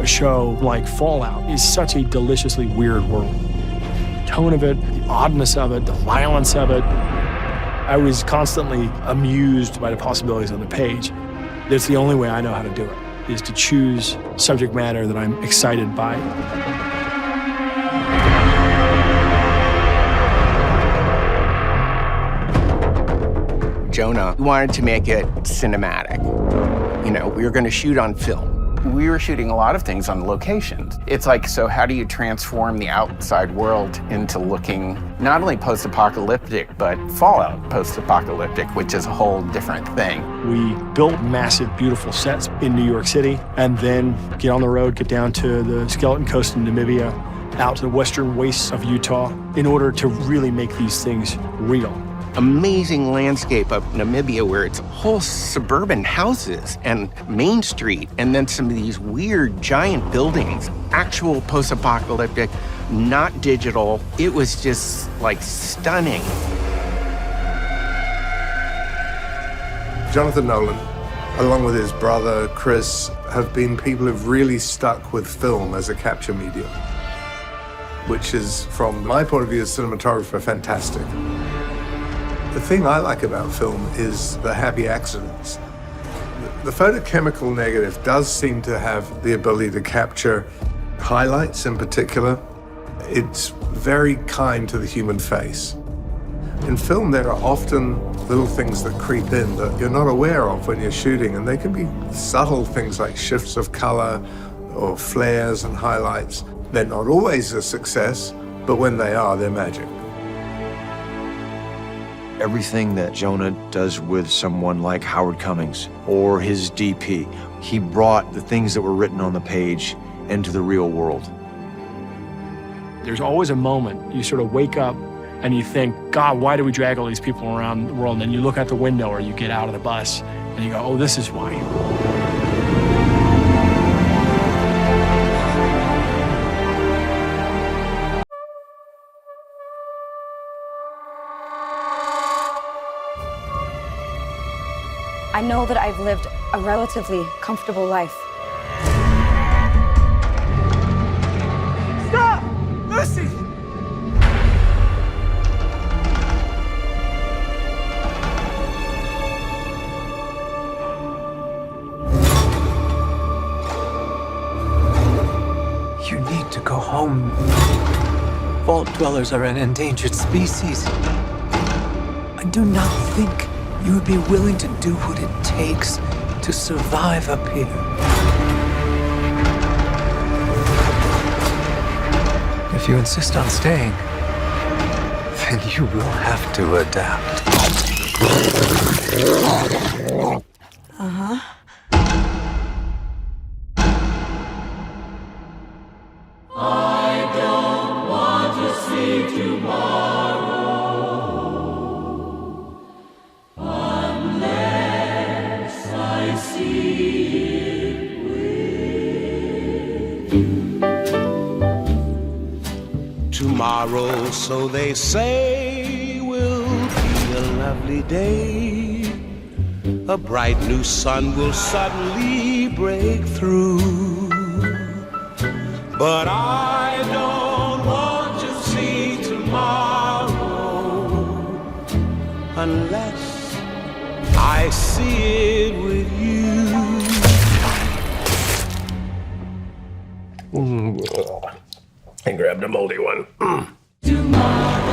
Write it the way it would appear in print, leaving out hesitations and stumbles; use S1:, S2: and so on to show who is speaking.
S1: a show like Fallout is such a deliciously weird world. The tone of it, the oddness of it, the violence of it. I was constantly amused by the possibilities on the page. That's the only way I know how to do it, is to choose subject matter that I'm excited by.
S2: Jonah wanted to make it cinematic. You know, we were going to shoot on film. We were shooting a lot of things on locations. It's like, so how do you transform the outside world into looking not only post-apocalyptic, but Fallout post-apocalyptic, which is a whole different thing.
S1: We built massive, beautiful sets in New York City, and then get on the road, get down to the Skeleton Coast in Namibia, out to the western wastes of Utah, in order to really make these things real.
S2: Amazing landscape of Namibia where it's whole suburban houses and Main Street, and then some of these weird giant buildings, actual post-apocalyptic, not digital. It was just like stunning.
S3: Jonathan Nolan, along with his brother Chris, have been people who've really stuck with film as a capture medium, which is, from my point of view as cinematographer, fantastic. The thing I like about film is the happy accidents. The photochemical negative does seem to have the ability to capture highlights in particular. It's very kind to the human face. In film, there are often little things that creep in that you're not aware of when you're shooting, and they can be subtle things like shifts of color or flares and highlights. They're not always a success, but when they are, they're magic.
S4: Everything that Jonah does with someone like Howard Cummings or his DP, he brought the things that were written on the page into the real world.
S1: There's always a moment you sort of wake up and you think, God, why do we drag all these people around the world? And then you look out the window or you get out of the bus and you go, oh, this is why.
S5: I know that I've lived a relatively comfortable life.
S6: Stop! Lucy!
S7: You need to go home. Vault dwellers are an endangered species. I do not think you would be willing to do what it takes to survive up here. If you insist on staying, then you will have to adapt.
S5: Uh-huh.
S8: I don't want to see tomorrow unless I see it with you.
S9: Tomorrow, so they say, will be a lovely day. A bright new sun will suddenly break through. But I don't want to see tomorrow unless I see it with you.
S3: And grabbed a moldy one.
S8: Tomorrow.